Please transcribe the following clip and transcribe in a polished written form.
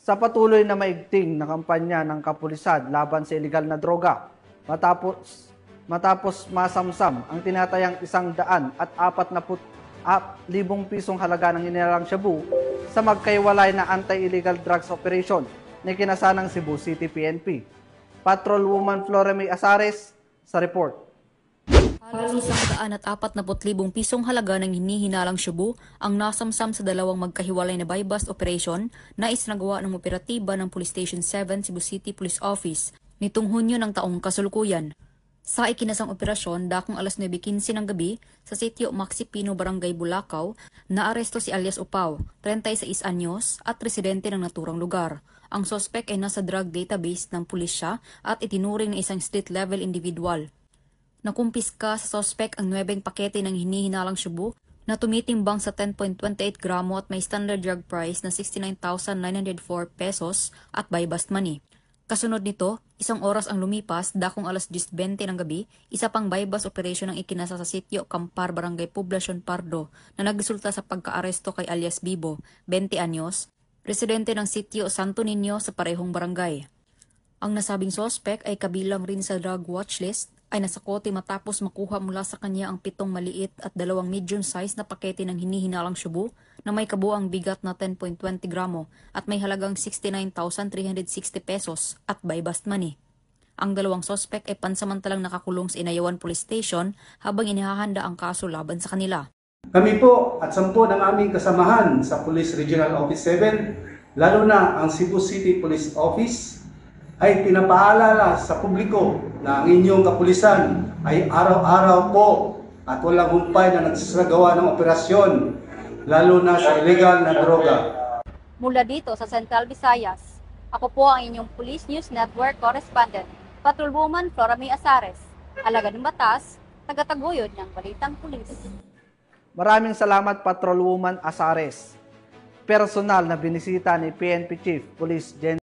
sa patuloy na maigting na kampanya ng kapulisan laban sa iligal na droga matapos masamsam ang tinatayang 140,000 pisong halaga ng inilalang shabu sa magkaiwalay na anti-illegal drugs operation ni kinasanang Cebu City PNP. Patrolwoman Flora May Azares sa report. Halos 140,000 pisong halaga ng hinihinalang shabu ang nasamsam sa dalawang magkahiwalay na buy-bust operation na isinagawa ng operatiba ng Police Station 7 Cebu City Police Office nitong Hunyo ng taong kasalukuyan. Sa ikinasang operasyon, dakong alas 9:15 ng gabi sa sitio Maxi Pino, Barangay Bulacau, naaresto si alias Upaw, 36 anyos at residente ng naturang lugar. Ang sospek ay nasa drug database ng pulisya at itinuring na isang street-level individual. Nakumpiska sa sospek ang 9 pakete ng hinihinalang shabu na tumitimbang sa 10.28 gramo at may standard drug price na 69,904 pesos at buy-bust money. Kasunod nito, isang oras ang lumipas, dakong alas 10:20 ng gabi, isa pang buy-bust operation ang ikinasa sa sitio Campar, Barangay Poblacion Pardo na nagresulta sa pagkaaresto kay alias Bibo, 20 anyos, residente ng sitio Santo Niño sa parehong barangay. Ang nasabing sospek ay kabilang rin sa drug watchlist ay nasakote matapos makuha mula sa kanya ang 7 maliit at 2 medium-size na pakete ng hinihinalang shabu na may kabuang bigat na 10.20 gramo at may halagang 69,360 pesos at buy-bust money. Ang dalawang sospek ay pansamantalang nakakulong sa Inayawan Police Station habang inihahanda ang kaso laban sa kanila. Kami po at 10 ng aming kasamahan sa Police Regional Office 7, lalo na ang Cebu City Police Office, ay pinapaalala sa publiko na ang inyong kapulisan ay araw-araw po at walang humpay na nagsasagawa ng operasyon, lalo na sa illegal na droga. Mula dito sa Central Visayas, ako po ang inyong Police News Network Correspondent, Patrolwoman Flora May Azares, alagad ng batas, tagataguyod ng balitang pulis. Maraming salamat Patrolwoman Azares. Personal na binisita ni PNP Chief Police Gen.